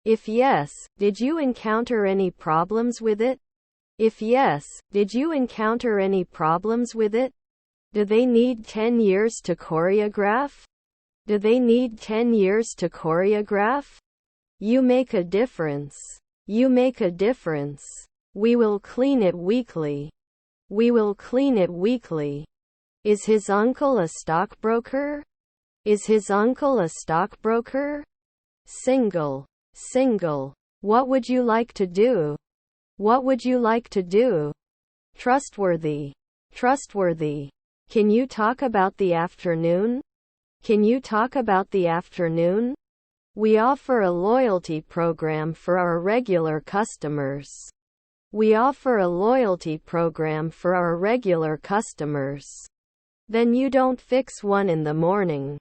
If yes, did you encounter any problems with it? If yes, did you encounter any problems with it? Do they need 10 years to choreograph? Do they need 10 years to choreograph? You make a difference. You make a difference. We will clean it weekly. We will clean it weekly. Is his uncle a stockbroker? Is his uncle a stockbroker? Single. Single. What would you like to do? What would you like to do? Trustworthy. Trustworthy. Can you talk about the afternoon? Can you talk about the afternoon? We offer a loyalty program for our regular customers. We offer a loyalty program for our regular customers. Then you don't fix one in the morning.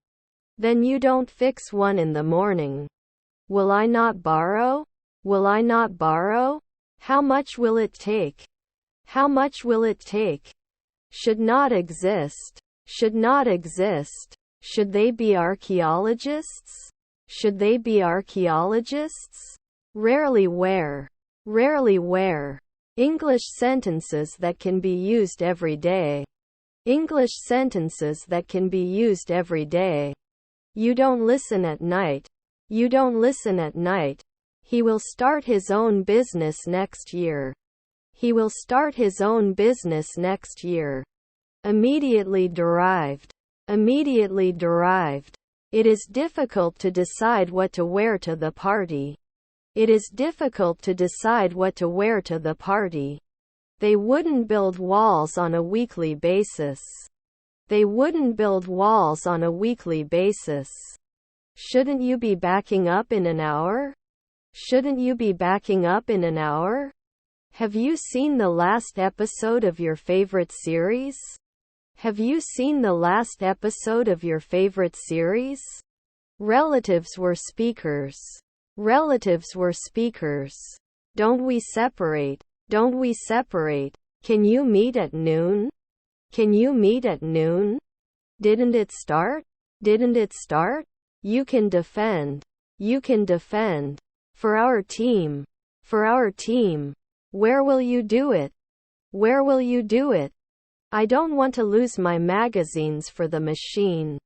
Then you don't fix one in the morning. Will I not borrow? Will I not borrow? How much will it take? How much will it take? Should not exist. Should not exist. Should they be archaeologists? Should they be archaeologists? Rarely wear. Rarely wear. English sentences that can be used every day. English sentences that can be used every day. You don't listen at night. You don't listen at night. He will start his own business next year. He will start his own business next year. Immediately derived. Immediately derived. It is difficult to decide what to wear to the party. It is difficult to decide what to wear to the party. They wouldn't build walls on a weekly basis. They wouldn't build walls on a weekly basis. Shouldn't you be backing up in an hour? Shouldn't you be backing up in an hour? Have you seen the last episode of your favorite series? Have you seen the last episode of your favorite series? Relatives were speakers. Relatives were speakers. Don't we separate? Don't we separate? Can you meet at noon? Can you meet at noon? Didn't it start? Didn't it start? You can defend. You can defend. For our team. For our team. Where will you do it? Where will you do it? I don't want to lose my magazines for the machine.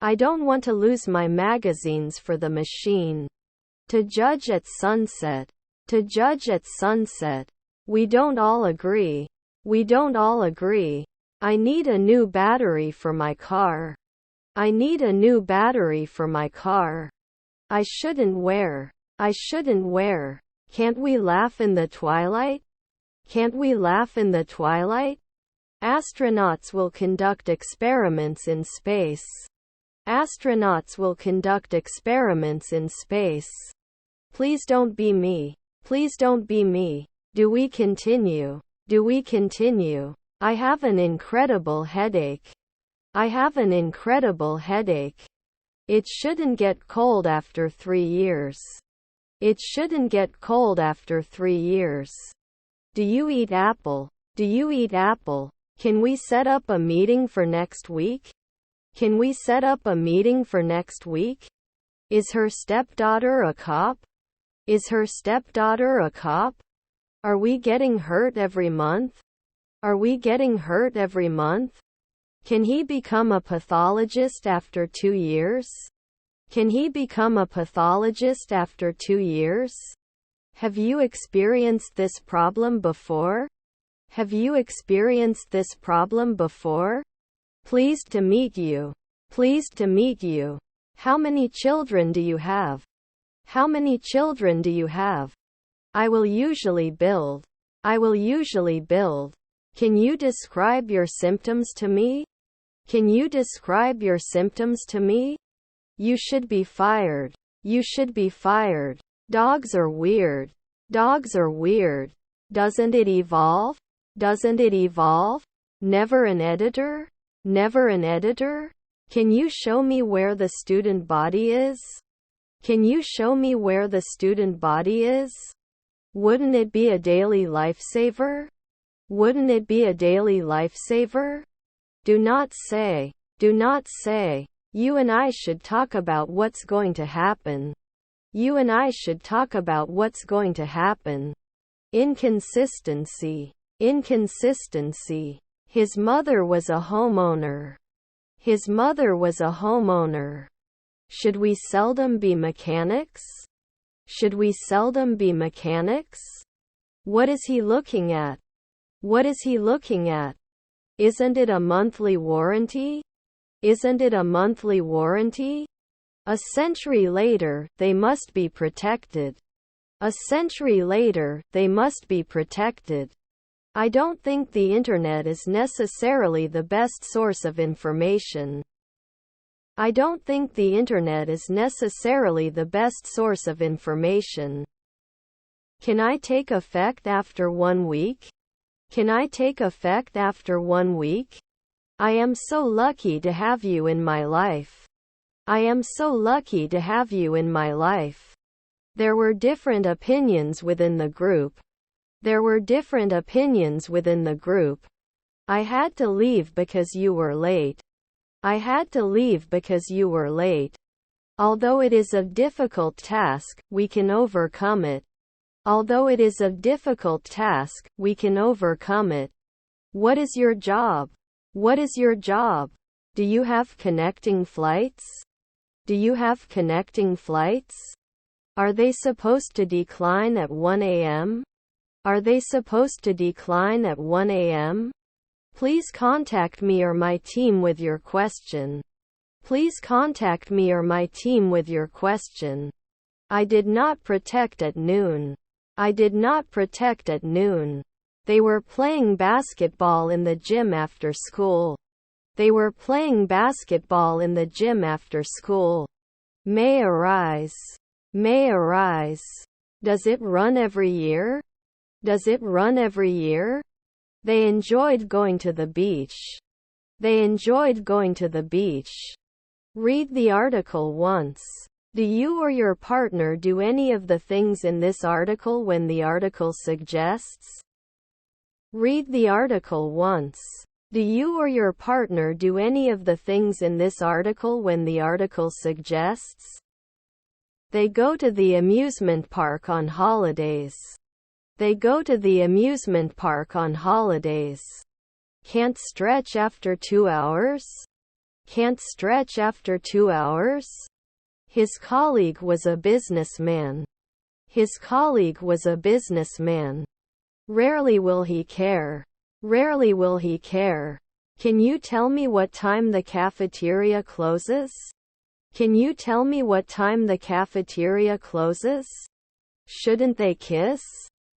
I don't want to lose my magazines for the machine. To judge at sunset. To judge at sunset. We don't all agree. We don't all agree. I need a new battery for my car. I need a new battery for my car. I shouldn't wear. I shouldn't wear. Can't we laugh in the twilight? Can't we laugh in the twilight? Astronauts will conduct experiments in space. Astronauts will conduct experiments in space. Please don't be me. Please don't be me. Do we continue? Do we continue? I have an incredible headache. I have an incredible headache. It shouldn't get cold after 3 years. It shouldn't get cold after 3 years. Do you eat apple? Do you eat apple? Can we set up a meeting for next week? Can we set up a meeting for next week? Is her stepdaughter a cop? Is her stepdaughter a cop? Are we getting hurt every month? Are we getting hurt every month? Can he become a pathologist after 2 years? Can he become a pathologist after 2 years? Have you experienced this problem before? Have you experienced this problem before? Pleased to meet you. Pleased to meet you. How many children do you have? How many children do you have? I will usually build. I will usually build. Can you describe your symptoms to me? Can you describe your symptoms to me? You should be fired. You should be fired. Dogs are weird. Dogs are weird. Doesn't it evolve? Doesn't it evolve? Never an editor? Never an editor? Can you show me where the student body is? Can you show me where the student body is? Wouldn't it be a daily lifesaver? Wouldn't it be a daily lifesaver? Do not say. Do not say. You and I should talk about what's going to happen. You and I should talk about what's going to happen. Inconsistency. Inconsistency. His mother was a homeowner. His mother was a homeowner. Should we seldom be mechanics? Should we seldom be mechanics? What is he looking at? What is he looking at? Isn't it a monthly warranty? Isn't it a monthly warranty? A century later, they must be protected. A century later, they must be protected. I don't think the internet is necessarily the best source of information. I don't think the internet is necessarily the best source of information. Can I take effect after 1 week? Can I take effect after 1 week? I am so lucky to have you in my life. I am so lucky to have you in my life. There were different opinions within the group. There were different opinions within the group. I had to leave because you were late. I had to leave because you were late. Although it is a difficult task, we can overcome it. Although it is a difficult task, we can overcome it. What is your job? What is your job? Do you have connecting flights? Do you have connecting flights? Are they supposed to decline at 1 a.m.? Are they supposed to decline at 1 a.m.? Please contact me or my team with your question. Please contact me or my team with your question. I did not protect at noon. I did not protect at noon. They were playing basketball in the gym after school. They were playing basketball in the gym after school. May arise. May arise. Does it run every year? Does it run every year? They enjoyed going to the beach. They enjoyed going to the beach. Read the article once. Do you or your partner do any of the things in this article when the article suggests? Read the article once. Do you or your partner do any of the things in this article when the article suggests? They go to the amusement park on holidays. They go to the amusement park on holidays. Can't stretch after 2 hours? Can't stretch after 2 hours? His colleague was a businessman. His colleague was a businessman. Rarely will he care. Rarely will he care. Can you tell me what time the cafeteria closes? Can you tell me what time the cafeteria closes? Shouldn't they kiss?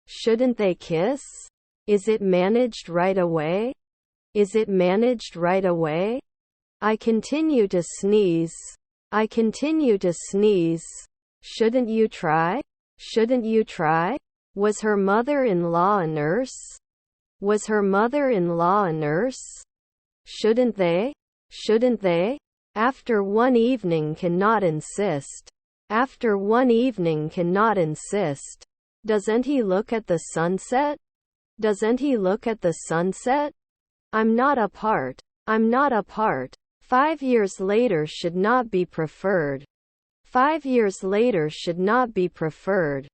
Shouldn't they kiss? Is it managed right away? Is it managed right away? I continue to sneeze. I continue to sneeze. Shouldn't you try? Shouldn't you try? Was her mother-in-law a nurse? Was her mother-in-law a nurse? Shouldn't they? Shouldn't they? After one evening cannot insist. After one evening cannot insist. Doesn't he look at the sunset? Doesn't he look at the sunset? I'm not apart. I'm not apart. 5 years later should not be preferred. 5 years later should not be preferred.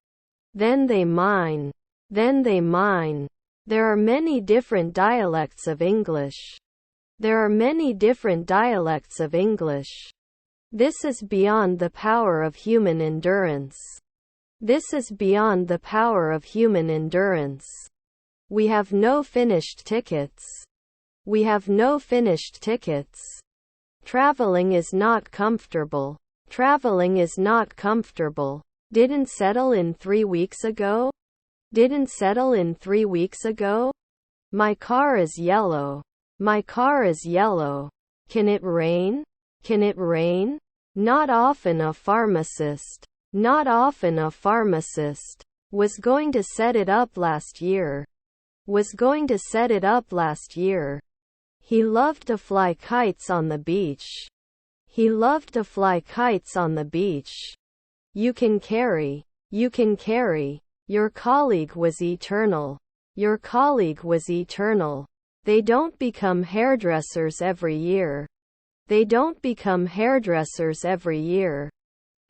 Then they mine. Then they mine. There are many different dialects of English. There are many different dialects of English. This is beyond the power of human endurance. This is beyond the power of human endurance. We have no finished tickets. We have no finished tickets. Traveling is not comfortable. Traveling is not comfortable. Didn't settle in 3 weeks ago? Didn't settle in 3 weeks ago? My car is yellow. My car is yellow. Can it rain? Can it rain? Not often a pharmacist. Not often a pharmacist. Was going to set it up last year. Was going to set it up last year. He loved to fly kites on the beach. He loved to fly kites on the beach. You can carry. You can carry. Your colleague was eternal. Your colleague was eternal. They don't become hairdressers every year. They don't become hairdressers every year.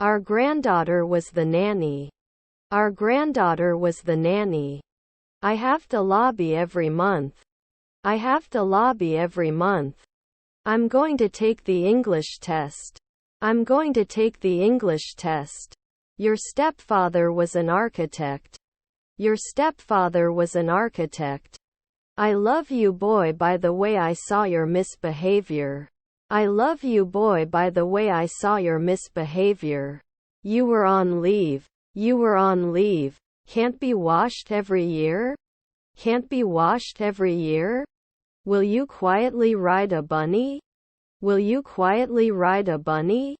Our granddaughter was the nanny. Our granddaughter was the nanny. I have to lobby every month. I have to lobby every month. I'm going to take the English test. I'm going to take the English test. Your stepfather was an architect. Your stepfather was an architect. I love you, boy, by the way I saw your misbehavior. I love you, boy, by the way I saw your misbehavior. You were on leave. You were on leave. Can't be washed every year? Can't be washed every year? Will you quietly ride a bunny? Will you quietly ride a bunny?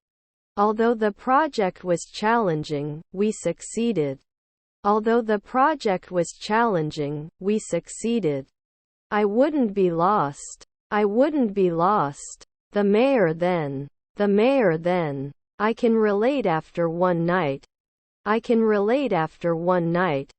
Although the project was challenging, we succeeded. Although the project was challenging, we succeeded. I wouldn't be lost. I wouldn't be lost. The mayor then. The mayor then. I can relate after one night. I can relate after one night.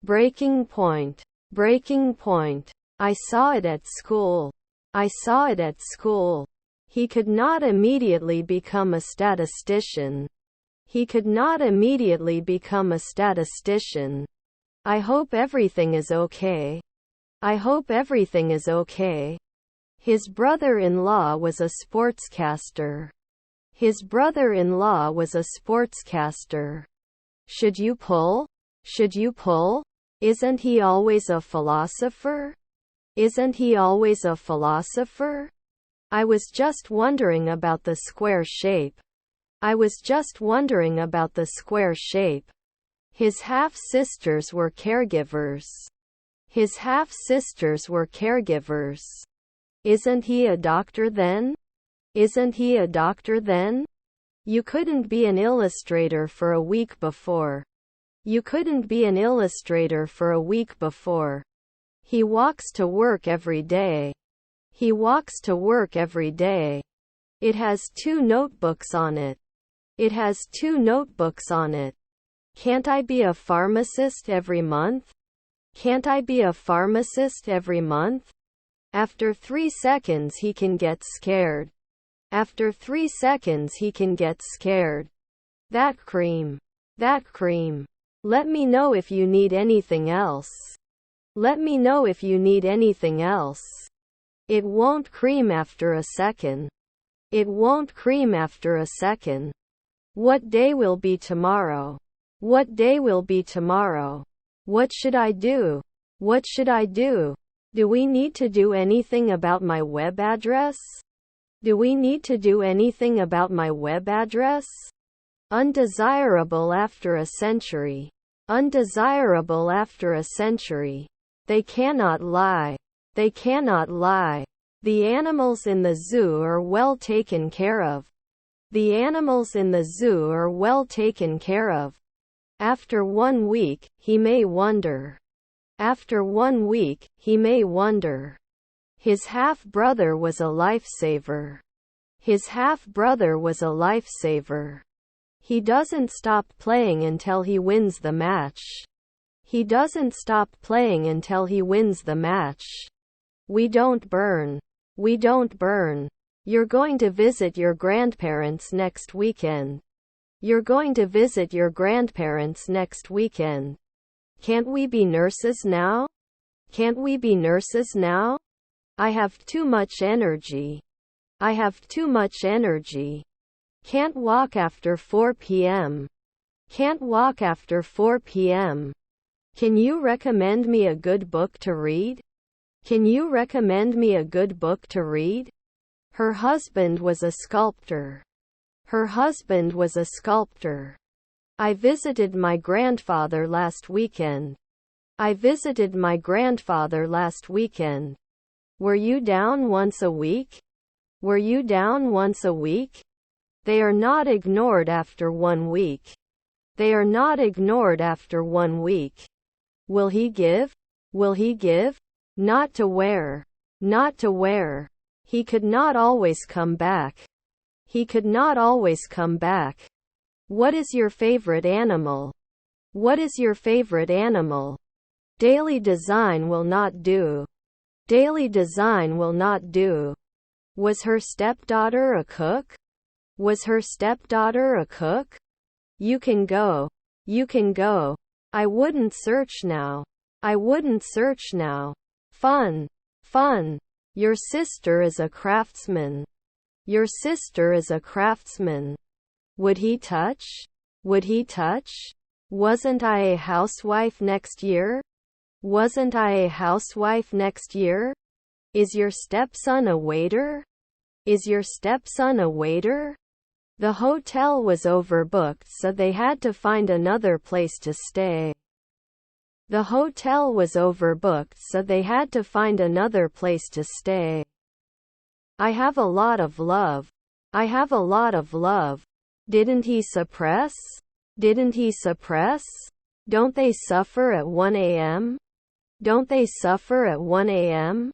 Breaking point. Breaking point. I saw it at school. I saw it at school. He could not immediately become a statistician. He could not immediately become a statistician. I hope everything is okay. I hope everything is okay. His brother-in-law was a sportscaster. His brother-in-law was a sportscaster. Should you pull? Should you pull? Isn't he always a philosopher? Isn't he always a philosopher? I was just wondering about the square shape. I was just wondering about the square shape. His half-sisters were caregivers. His half-sisters were caregivers. Isn't he a doctor then? Isn't he a doctor then? You couldn't be an illustrator for a week before. You couldn't be an illustrator for a week before. He walks to work every day. He walks to work every day. It has 2 notebooks on it. It has 2 notebooks on it. Can't I be a pharmacist every month? Can't I be a pharmacist every month? After 3 seconds he can get scared. After 3 seconds he can get scared. That cream. That cream. Let me know if you need anything else. Let me know if you need anything else. It won't cream after a second. It won't cream after a second. What day will be tomorrow? What day will be tomorrow? What should I do? What should I do? Do we need to do anything about my web address? Do we need to do anything about my web address? Undesirable after a century. Undesirable after a century. They cannot lie. They cannot lie. The animals in the zoo are well taken care of. The animals in the zoo are well taken care of. After 1 week, he may wonder. After 1 week, he may wonder. His half-brother was a lifesaver. His half-brother was a lifesaver. He doesn't stop playing until he wins the match. He doesn't stop playing until he wins the match. We don't burn. We don't burn. You're going to visit your grandparents next weekend. You're going to visit your grandparents next weekend. Can't we be nurses now? Can't we be nurses now? I have too much energy. I have too much energy. Can't walk after 4 p.m. Can't walk after 4 p.m. Can you recommend me a good book to read? Can you recommend me a good book to read? Her husband was a sculptor. Her husband was a sculptor. I visited my grandfather last weekend. I visited my grandfather last weekend. Were you down once a week? Were you down once a week? They are not ignored after 1 week. They are not ignored after 1 week. Will he give? Will he give? Not to wear. Not to wear. He could not always come back. He could not always come back. What is your favorite animal? What is your favorite animal? Daily design will not do. Daily design will not do. Was her stepdaughter a cook? Was her stepdaughter a cook? You can go. You can go. I wouldn't search now. I wouldn't search now. Fun. Fun. Your sister is a craftsman. Your sister is a craftsman. Would he touch? Would he touch? Wasn't I a housewife next year? Wasn't I a housewife next year? Is your stepson a waiter? Is your stepson a waiter? The hotel was overbooked, so they had to find another place to stay. The hotel was overbooked, so they had to find another place to stay. I have a lot of love. I have a lot of love. Didn't he suppress? Didn't he suppress? Don't they suffer at 1 a.m.? Don't they suffer at 1 a.m.?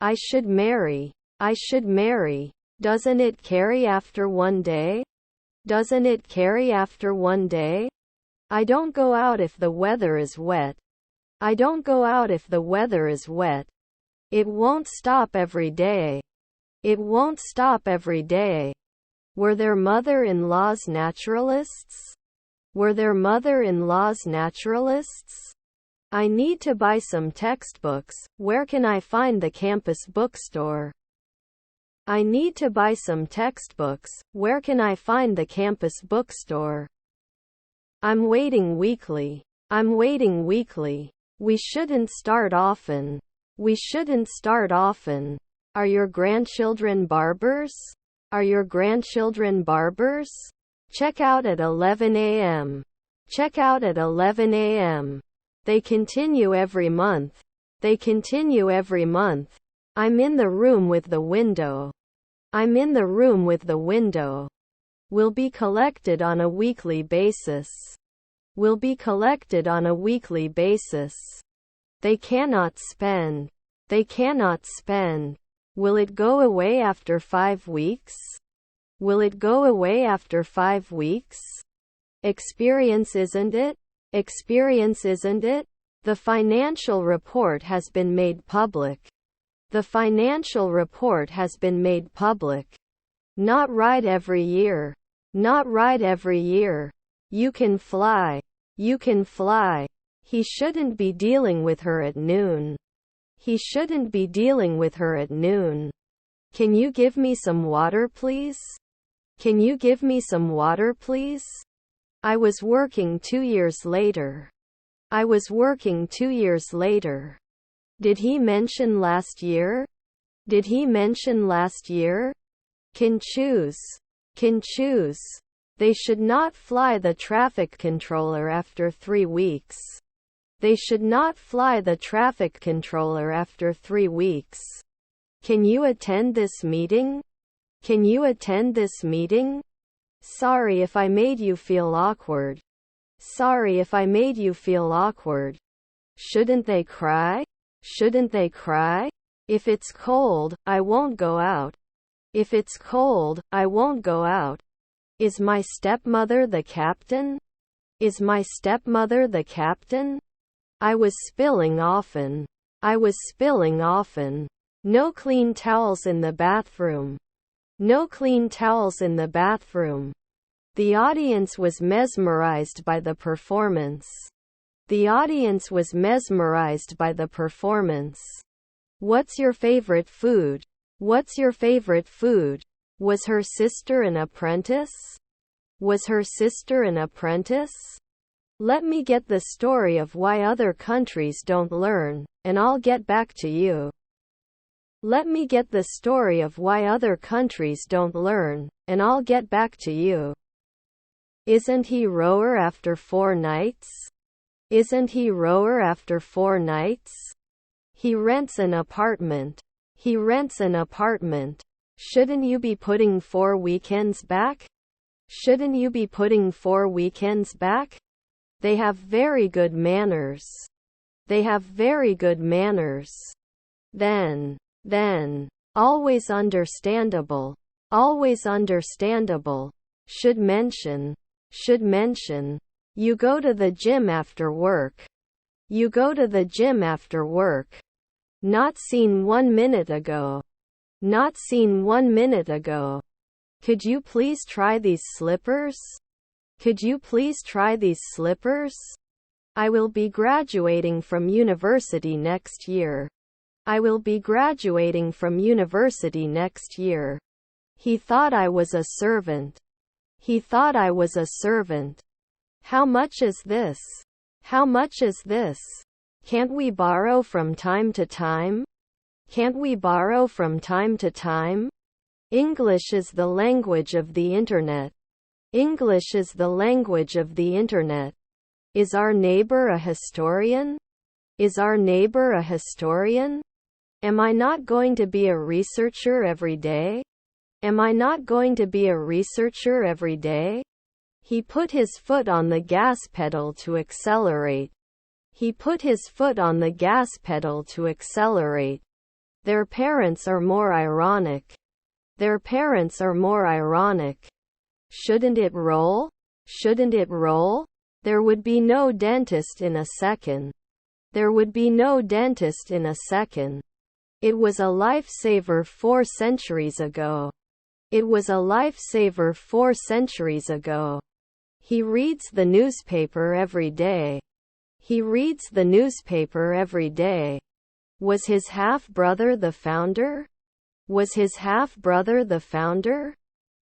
I should marry. I should marry. Doesn't it carry after 1 day? Doesn't it carry after 1 day? I don't go out if the weather is wet. I don't go out if the weather is wet. It won't stop every day. It won't stop every day. Were their mother-in-laws naturalists? Were their mother-in-laws naturalists? I need to buy some textbooks. Where can I find the campus bookstore? I need to buy some textbooks. Where can I find the campus bookstore? I'm waiting weekly. I'm waiting weekly. We shouldn't start often. We shouldn't start often. Are your grandchildren barbers? Are your grandchildren barbers? Check out at 11 a.m. Check out at 11 a.m. They continue every month. They continue every month. I'm in the room with the window. I'm in the room with the window. Will be collected on a weekly basis. Will be collected on a weekly basis. They cannot spend. They cannot spend. Will it go away after 5 weeks? Will it go away after 5 weeks? Experience, isn't it? Experience, isn't it? The financial report has been made public. The financial report has been made public. Not right every year. Not right every year. You can fly. You can fly. He shouldn't be dealing with her at noon. He shouldn't be dealing with her at noon. Can you give me some water, please? Can you give me some water, please? I was working 2 years later. I was working 2 years later. Did he mention last year? Did he mention last year? Can choose. Can choose. They should not fly the traffic controller after 3 weeks. They should not fly the traffic controller after 3 weeks. Can you attend this meeting? Can you attend this meeting? Sorry if I made you feel awkward. Sorry if I made you feel awkward. Shouldn't they cry? Shouldn't they cry? If it's cold, I won't go out. If it's cold, I won't go out. Is my stepmother the captain? Is my stepmother the captain? I was spilling often. I was spilling often. No clean towels in the bathroom. No clean towels in the bathroom. The audience was mesmerized by the performance. The audience was mesmerized by the performance. What's your favorite food? What's your favorite food? Was her sister an apprentice? Was her sister an apprentice? Let me get the story of why other countries don't learn, and I'll get back to you. Let me get the story of why other countries don't learn, and I'll get back to you. Isn't he rower after 4 nights? Isn't he rower after 4 nights? He rents an apartment. He rents an apartment. Shouldn't you be putting 4 weekends back? Shouldn't you be putting 4 weekends back? They have very good manners. They have very good manners. Then, always understandable. Always understandable. Should mention. You go to the gym after work. You go to the gym after work. Not seen 1 minute ago. Not seen 1 minute ago. Could you please try these slippers? Could you please try these slippers? I will be graduating from university next year. I will be graduating from university next year. He thought I was a servant. He thought I was a servant. How much is this? How much is this? Can't we borrow from time to time? Can't we borrow from time to time? English is the language of the internet. English is the language of the internet. Is our neighbor a historian? Is our neighbor a historian? Am I not going to be a researcher every day? Am I not going to be a researcher every day? He put his foot on the gas pedal to accelerate. He put his foot on the gas pedal to accelerate. Their parents are more ironic. Their parents are more ironic. Shouldn't it roll? Shouldn't it roll? There would be no dentist in a second. There would be no dentist in a second. It was a lifesaver 4 centuries ago. It was a lifesaver 4 centuries ago. He reads the newspaper every day. He reads the newspaper every day. Was his half-brother the founder? Was his half-brother the founder?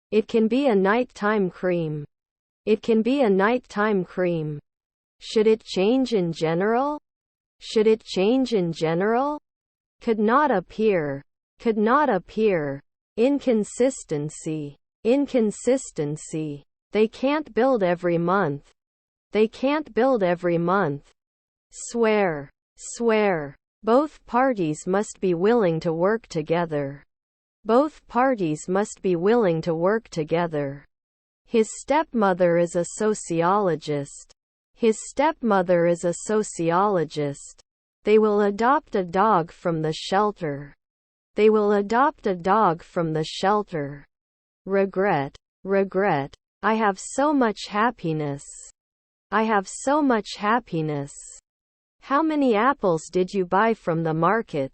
It can be a nighttime cream. It can be a nighttime cream. Should it change in general? Should it change in general? Could not appear. Could not appear. Inconsistency. Inconsistency. They can't build every month. They can't build every month. Swear. Swear. Both parties must be willing to work together. Both parties must be willing to work together. His stepmother is a sociologist. His stepmother is a sociologist. They will adopt a dog from the shelter. They will adopt a dog from the shelter. Regret. Regret. I have so much happiness. I have so much happiness. How many apples did you buy from the market?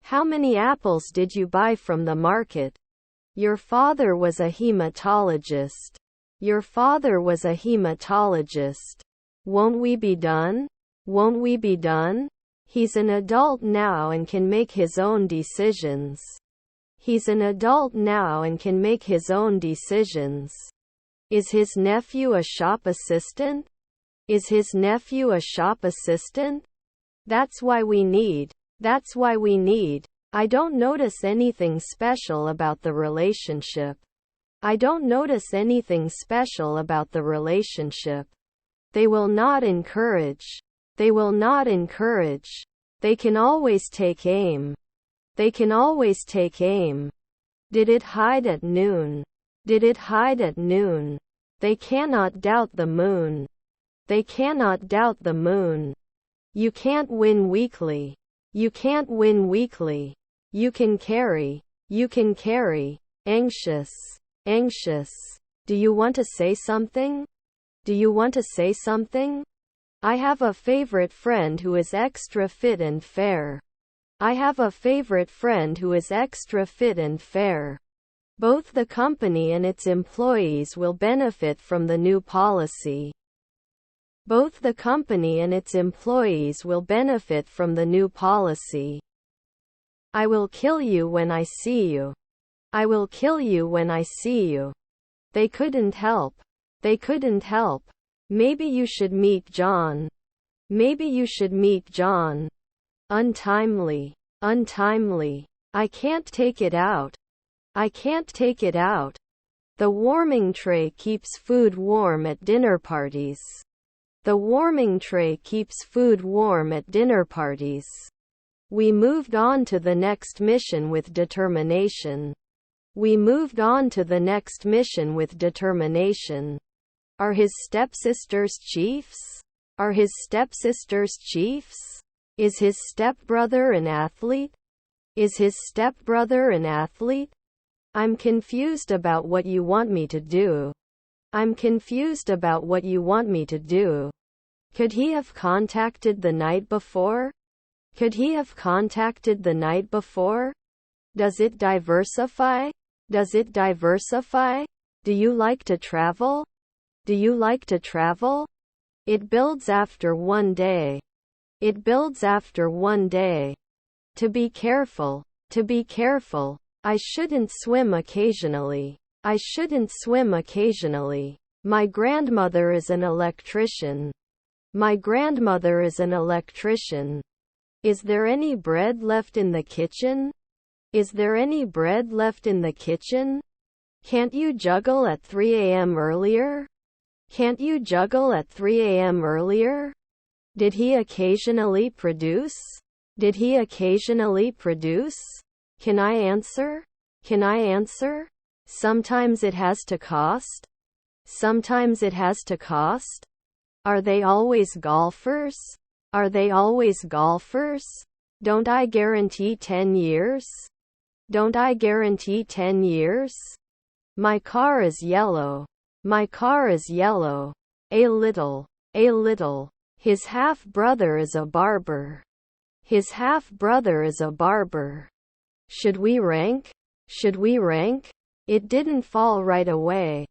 How many apples did you buy from the market? Your father was a hematologist. Your father was a hematologist. Won't we be done? Won't we be done? He's an adult now and can make his own decisions. He's an adult now and can make his own decisions. Is his nephew a shop assistant? Is his nephew a shop assistant? That's why we need. That's why we need. I don't notice anything special about the relationship. I don't notice anything special about the relationship. They will not encourage. They will not encourage. They can always take aim. They can always take aim. Did it hide at noon? Did it hide at noon? They cannot doubt the moon. They cannot doubt the moon. You can't win weekly. You can't win weekly. You can carry. You can carry. Anxious. Anxious. Do you want to say something? Do you want to say something? I have a favorite friend who is extra fit and fair. I have a favorite friend who is extra fit and fair. Both the company and its employees will benefit from the new policy. Both the company and its employees will benefit from the new policy. I will kill you when I see you. I will kill you when I see you. They couldn't help. They couldn't help. Maybe you should meet John. Maybe you should meet John. Untimely. Untimely. I can't take it out. I can't take it out. The warming tray keeps food warm at dinner parties. The warming tray keeps food warm at dinner parties. We moved on to the next mission with determination. We moved on to the next mission with determination. Are his stepsisters chiefs? Are his stepsisters chiefs? Is his stepbrother an athlete? Is his stepbrother an athlete? I'm confused about what you want me to do. I'm confused about what you want me to do. Could he have contacted the night before? Could he have contacted the night before? Does it diversify? Does it diversify? Do you like to travel? Do you like to travel? It builds after one day. It builds after one day. To be careful. To be careful. I shouldn't swim occasionally. I shouldn't swim occasionally. My grandmother is an electrician. My grandmother is an electrician. Is there any bread left in the kitchen? Is there any bread left in the kitchen? Can't you juggle at 3 a.m. earlier? Can't you juggle at 3 a.m. earlier? Did he occasionally produce? Did he occasionally produce? Can I answer? Can I answer? Sometimes it has to cost. Sometimes it has to cost. Are they always golfers? Are they always golfers? Don't I guarantee 10 years? Don't I guarantee 10 years? My car is yellow. My car is yellow. A little. A little. His half-brother is a barber. His half-brother is a barber. Should we rank? Should we rank? It didn't fall right away.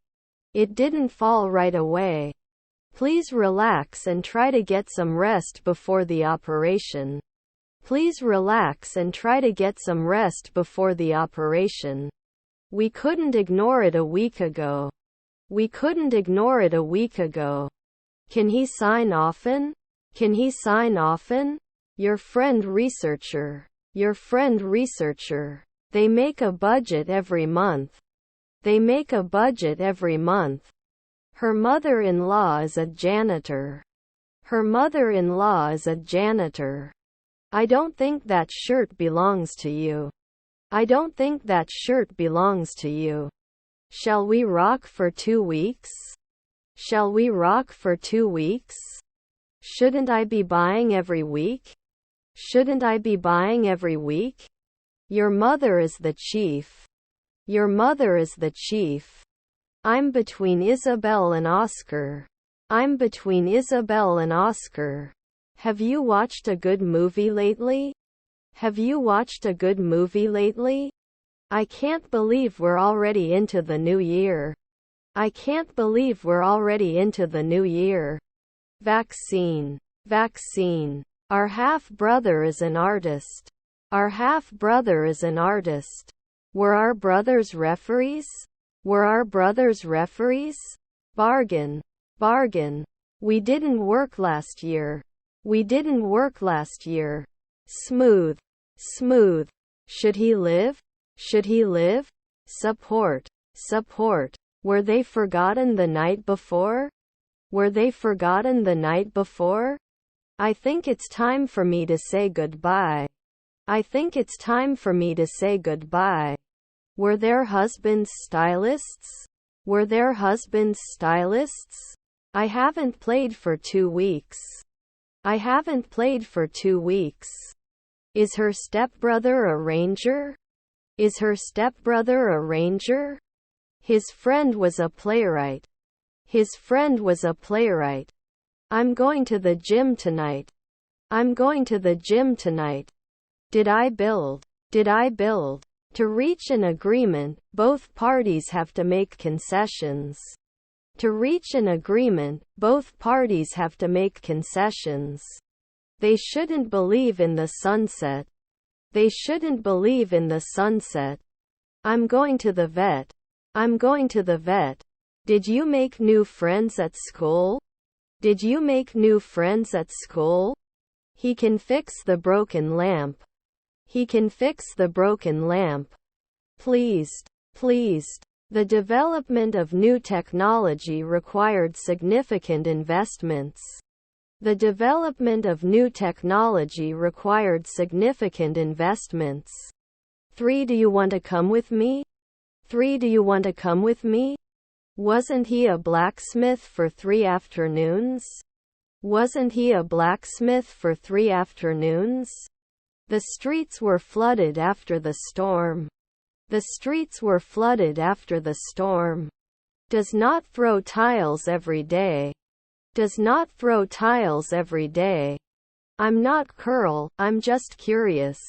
It didn't fall right away. Please relax and try to get some rest before the operation. Please relax and try to get some rest before the operation. We couldn't ignore it a week ago. We couldn't ignore it a week ago. Can he sign often? Can he sign often? Your friend researcher. Your friend researcher. They make a budget every month. They make a budget every month. Her mother-in-law is a janitor. Her mother-in-law is a janitor. I don't think that shirt belongs to you. I don't think that shirt belongs to you. Shall we rock for 2 weeks? Shall we rock for 2 weeks? Shouldn't I be buying every week? Shouldn't I be buying every week? Your mother is the chief. Your mother is the chief. I'm between Isabel and Oscar. I'm between Isabel and Oscar. Have you watched a good movie lately? Have you watched a good movie lately? I can't believe we're already into the new year. I can't believe we're already into the new year. Vaccine. Vaccine. Our half-brother is an artist. Our half-brother is an artist. Were our brothers referees? Were our brothers referees? Bargain. Bargain. We didn't work last year. We didn't work last year. Smooth. Smooth. Should he live? Should he live? Support. Support. Were they forgotten the night before? Were they forgotten the night before? I think it's time for me to say goodbye. I think it's time for me to say goodbye. Were their husbands stylists? Were their husbands stylists? I haven't played for 2 weeks. I haven't played for 2 weeks. Is her stepbrother a ranger? Is her stepbrother a ranger? His friend was a playwright. His friend was a playwright. I'm going to the gym tonight. I'm going to the gym tonight. Did I build? Did I build? To reach an agreement, both parties have to make concessions. To reach an agreement, both parties have to make concessions. They shouldn't believe in the sunset. They shouldn't believe in the sunset. I'm going to the vet. I'm going to the vet. Did you make new friends at school? Did you make new friends at school? He can fix the broken lamp. He can fix the broken lamp. Pleased. Pleased. The development of new technology required significant investments. The development of new technology required significant investments. 3. Do you want to come with me? 3. Do you want to come with me? Wasn't he a blacksmith for 3 afternoons? Wasn't he a blacksmith for 3 afternoons? The streets were flooded after the storm. The streets were flooded after the storm. Does not throw tiles every day. Does not throw tiles every day. I'm not Curl, I'm just curious.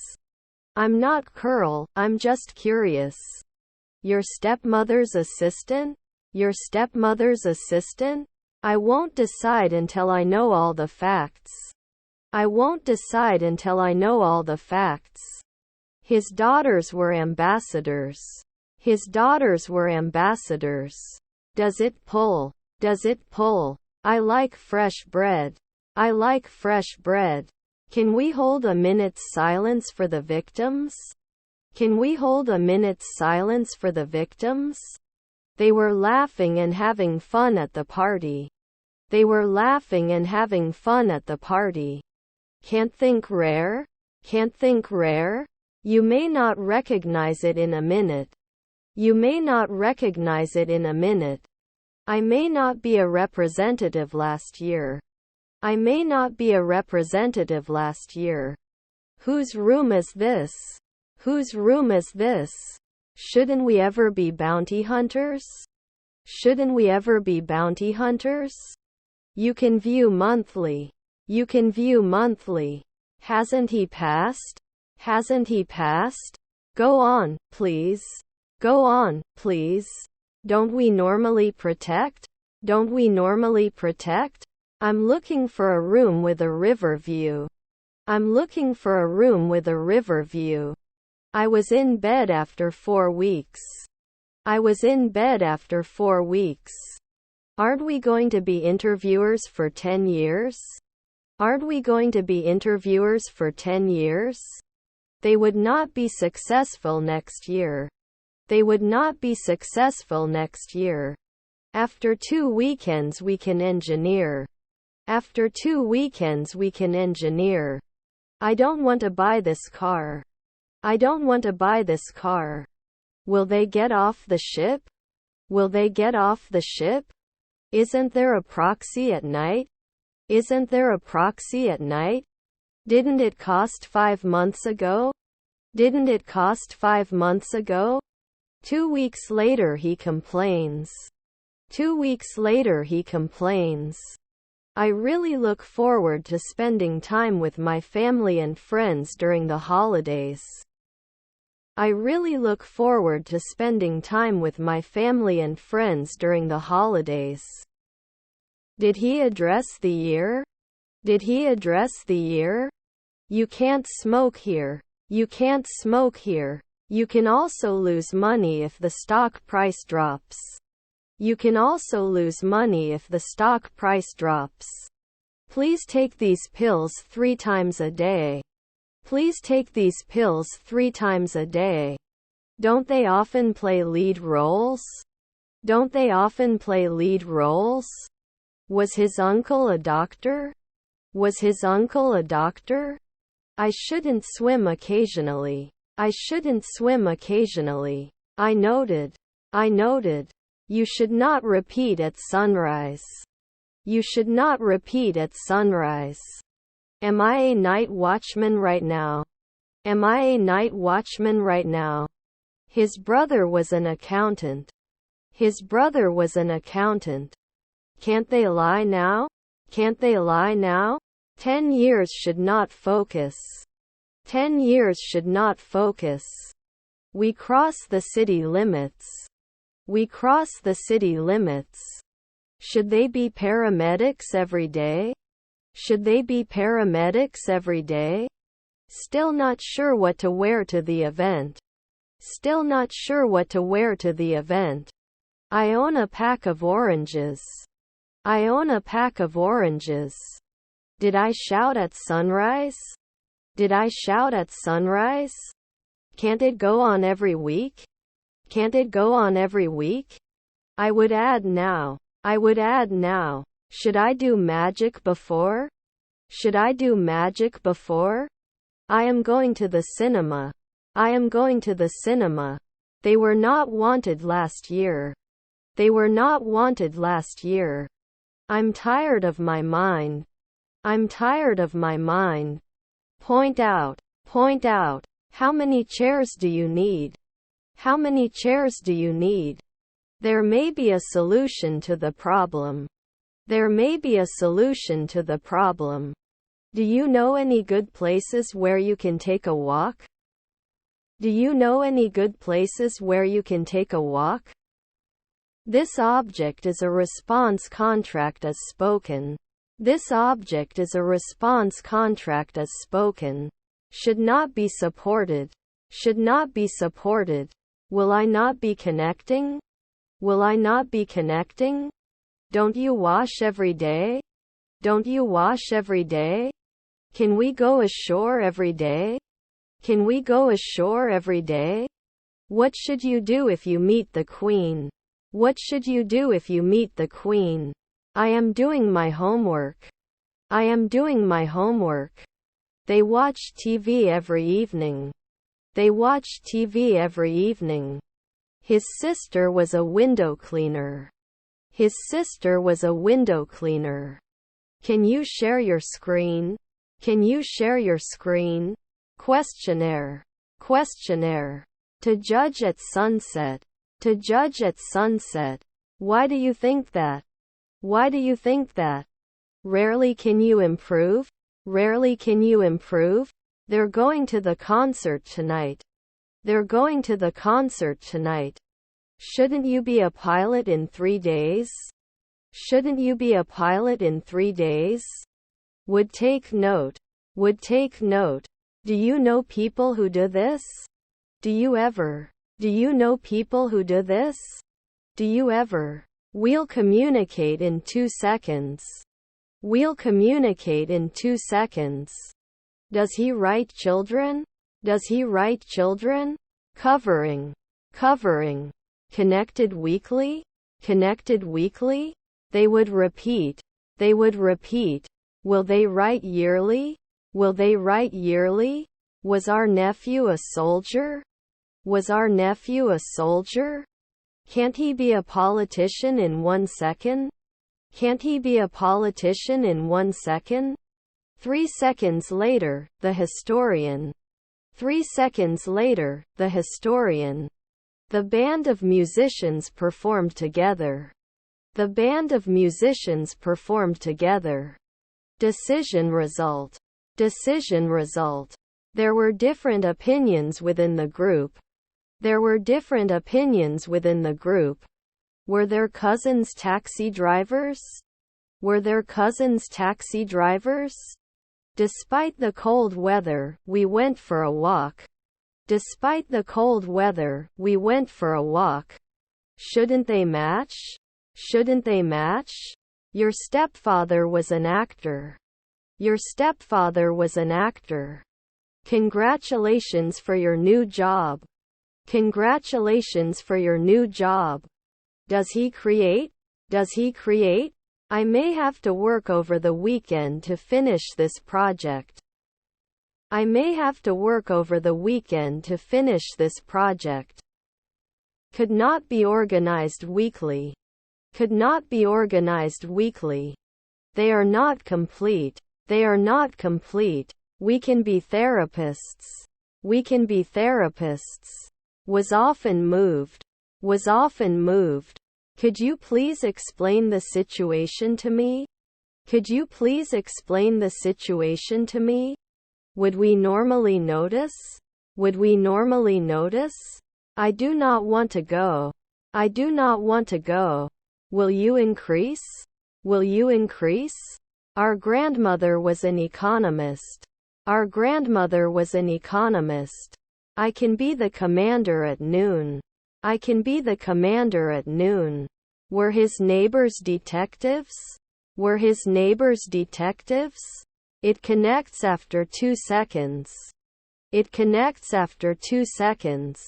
I'm not Curl, I'm just curious. Your stepmother's assistant? Your stepmother's assistant? I won't decide until I know all the facts. I won't decide until I know all the facts. His daughters were ambassadors. His daughters were ambassadors. Does it pull? Does it pull? I like fresh bread. I like fresh bread. Can we hold a minute's silence for the victims? Can we hold a minute's silence for the victims? They were laughing and having fun at the party. They were laughing and having fun at the party. Can't think rare? Can't think rare? You may not recognize it in a minute. You may not recognize it in a minute. I may not be a representative last year. I may not be a representative last year. Whose room is this? Whose room is this? Shouldn't we ever be bounty hunters? Shouldn't we ever be bounty hunters? You can view monthly. You can view monthly. Hasn't he passed? Hasn't he passed? Go on, please. Go on, please. Don't we normally protect? Don't we normally protect? I'm looking for a room with a river view. I'm looking for a room with a river view. I was in bed after 4 weeks. I was in bed after 4 weeks. Aren't we going to be interviewers for 10 years? Aren't we going to be interviewers for 10 years? They would not be successful next year. They would not be successful next year. After 2 weekends we can engineer. After 2 weekends we can engineer. I don't want to buy this car. I don't want to buy this car. Will they get off the ship? Will they get off the ship? Isn't there a proxy at night? Isn't there a proxy at night? Didn't it cost 5 months ago? Didn't it cost 5 months ago? 2 weeks later he complains. 2 weeks later he complains. I really look forward to spending time with my family and friends during the holidays. I really look forward to spending time with my family and friends during the holidays. Did he address the year? Did he address the year? You can't smoke here. You can't smoke here. You can also lose money if the stock price drops. You can also lose money if the stock price drops. Please take these pills 3 times a day. Please take these pills 3 times a day. Don't they often play lead roles? Don't they often play lead roles? Was his uncle a doctor? Was his uncle a doctor? I shouldn't swim occasionally. I shouldn't swim occasionally. I noted. I noted. You should not repeat at sunrise. You should not repeat at sunrise. Am I a night watchman right now? Am I a night watchman right now? His brother was an accountant. His brother was an accountant. Can't they lie now? Can't they lie now? 10 years should not focus. 10 years should not focus. We cross the city limits. We cross the city limits. Should they be paramedics every day? Should they be paramedics every day? Still not sure what to wear to the event. Still not sure what to wear to the event. I own a pack of oranges. I own a pack of oranges. Did I shout at sunrise? Did I shout at sunrise? Can't it go on every week? Can't it go on every week? I would add now. I would add now. Should I do magic before? Should I do magic before? I am going to the cinema. I am going to the cinema. They were not wanted last year. They were not wanted last year. I'm tired of my mind. I'm tired of my mind. Point out. Point out. How many chairs do you need? How many chairs do you need? There may be a solution to the problem. There may be a solution to the problem. Do you know any good places where you can take a walk? Do you know any good places where you can take a walk? This object is a response contract as spoken. This object is a response contract as spoken. Should not be supported. Should not be supported. Will I not be connecting? Will I not be connecting? Don't you wash every day? Don't you wash every day? Can we go ashore every day? Can we go ashore every day? What should you do if you meet the Queen? What should you do if you meet the Queen? I am doing my homework. I am doing my homework. They watch TV every evening. They watch TV every evening. His sister was a window cleaner. His sister was a window cleaner. Can you share your screen? Can you share your screen? Questionnaire. Questionnaire. To judge at sunset. To judge at sunset. Why do you think that? Why do you think that? Rarely can you improve? Rarely can you improve? They're going to the concert tonight. They're going to the concert tonight. Shouldn't you be a pilot in 3 days? Shouldn't you be a pilot in 3 days? Would take note. Would take note. Do you know people who do this? Do you ever? Do you know people who do this? Do you ever? We'll communicate in 2 seconds. We'll communicate in 2 seconds. Does he write children? Does he write children? Covering. Covering. Connected weekly? Connected weekly? They would repeat. They would repeat. Will they write yearly? Will they write yearly? Was our nephew a soldier? Was our nephew a soldier? Can't he be a politician in 1 second? Can't he be a politician in 1 second? 3 seconds later, the historian. 3 seconds later, the historian. The band of musicians performed together. The band of musicians performed together. Decision result. Decision result. There were different opinions within the group. There were different opinions within the group. Were their cousins taxi drivers? Were their cousins taxi drivers? Despite the cold weather, we went for a walk. Despite the cold weather, we went for a walk. Shouldn't they match? Shouldn't they match? Your stepfather was an actor. Your stepfather was an actor. Congratulations for your new job. Congratulations for your new job. Does he create? Does he create? I may have to work over the weekend to finish this project. I may have to work over the weekend to finish this project. Could not be organized weekly. Could not be organized weekly. They are not complete. They are not complete. We can be therapists. We can be therapists. Was often moved. Was often moved. Could you please explain the situation to me? Could you please explain the situation to me? Would we normally notice? Would we normally notice? I do not want to go. I do not want to go. Will you increase? Will you increase? Our grandmother was an economist. Our grandmother was an economist. I can be the commander at noon. I can be the commander at noon. Were his neighbors detectives? Were his neighbors detectives? It connects after 2 seconds. It connects after 2 seconds.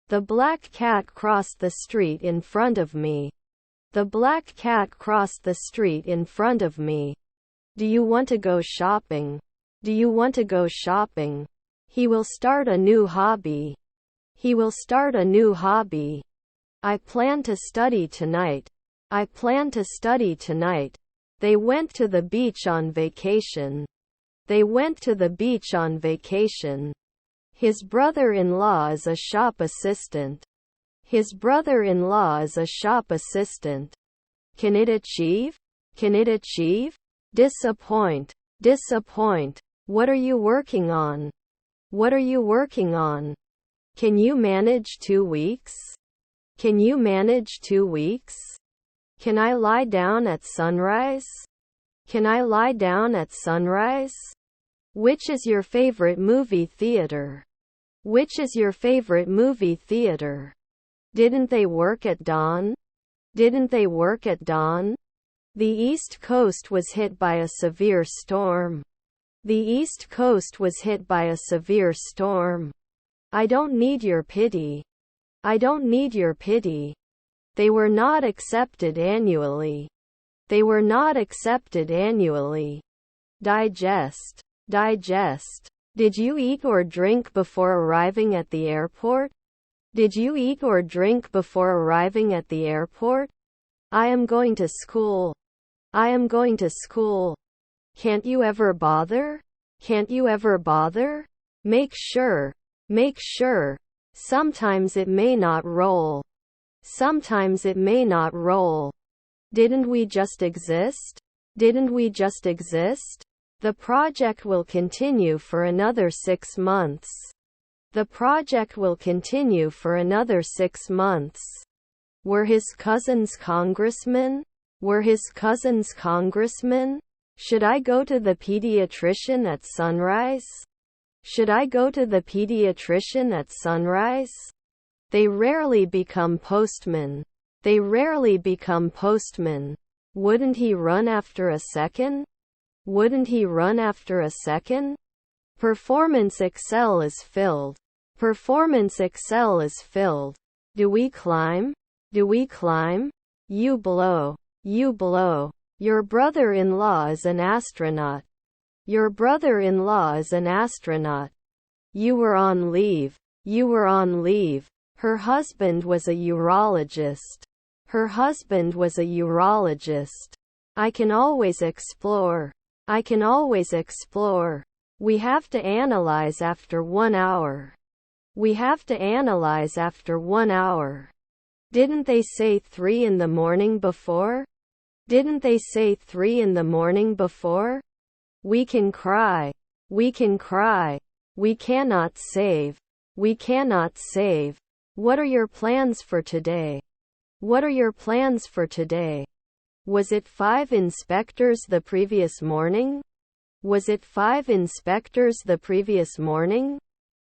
The black cat crossed the street in front of me. The black cat crossed the street in front of me. Do you want to go shopping? Do you want to go shopping? He will start a new hobby. He will start a new hobby. I plan to study tonight. I plan to study tonight. They went to the beach on vacation. They went to the beach on vacation. His brother-in-law is a shop assistant. His brother-in-law is a shop assistant. Can it achieve? Can it achieve? Disappoint. Disappoint. What are you working on? What are you working on? Can you manage 2 weeks? Can you manage 2 weeks? Can I lie down at sunrise? Can I lie down at sunrise? Which is your favorite movie theater? Which is your favorite movie theater? Didn't they work at dawn? Didn't they work at dawn? The East Coast was hit by a severe storm. The East Coast was hit by a severe storm. I don't need your pity. I don't need your pity. They were not accepted annually. They were not accepted annually. Digest. Digest. Did you eat or drink before arriving at the airport? Did you eat or drink before arriving at the airport? I am going to school. I am going to school. Can't you ever bother? Can't you ever bother? Make sure. Make sure. Sometimes it may not roll. Sometimes it may not roll. Didn't we just exist? Didn't we just exist? The project will continue for another 6 months. The project will continue for another 6 months. Were his cousins congressmen? Were his cousins congressmen? Should I go to the pediatrician at sunrise? Should I go to the pediatrician at sunrise? They rarely become postmen. They rarely become postmen. Wouldn't he run after a second? Wouldn't he run after a second? Performance Excel is filled. Performance Excel is filled. Do we climb? Do we climb? You blow. You blow. Your brother-in-law is an astronaut. Your brother-in-law is an astronaut. You were on leave. You were on leave. Her husband was a urologist. Her husband was a urologist. I can always explore. I can always explore. We have to analyze after 1 hour. We have to analyze after 1 hour. Didn't they say 3 in the morning before? Didn't they say 3 in the morning before? We can cry. We can cry. We cannot save. We cannot save. What are your plans for today? What are your plans for today? Was it 5 inspectors the previous morning? Was it 5 inspectors the previous morning?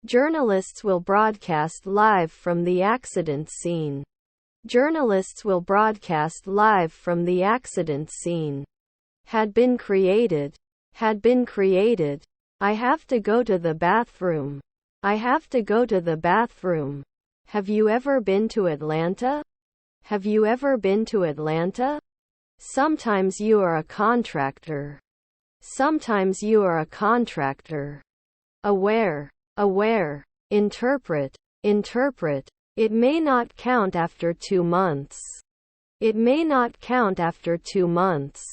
Journalists will broadcast live from the accident scene. Journalists will broadcast live from the accident scene. Had been created. Had been created. I have to go to the bathroom. I have to go to the bathroom. Have you ever been to Atlanta? Have you ever been to Atlanta? Sometimes you are a contractor. Sometimes you are a contractor. Aware. Aware. Interpret. Interpret. It may not count after 2 months. It may not count after 2 months.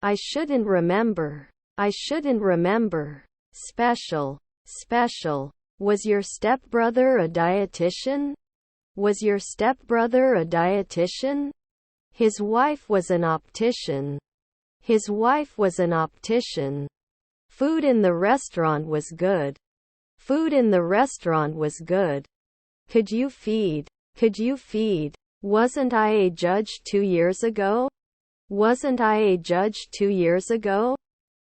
I shouldn't remember. I shouldn't remember. Special. Special. Was your stepbrother a dietitian? Was your stepbrother a dietitian? His wife was an optician. His wife was an optician. Food in the restaurant was good. Food in the restaurant was good. Could you feed? Could you feed? Wasn't I a judge 2 years ago? Wasn't I a judge 2 years ago?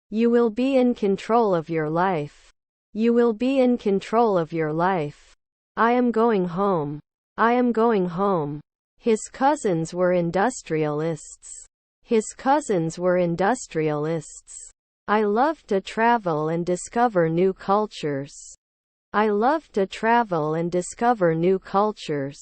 You will be in control of your life. You will be in control of your life. I am going home. I am going home. His cousins were industrialists. His cousins were industrialists. I love to travel and discover new cultures. I love to travel and discover new cultures.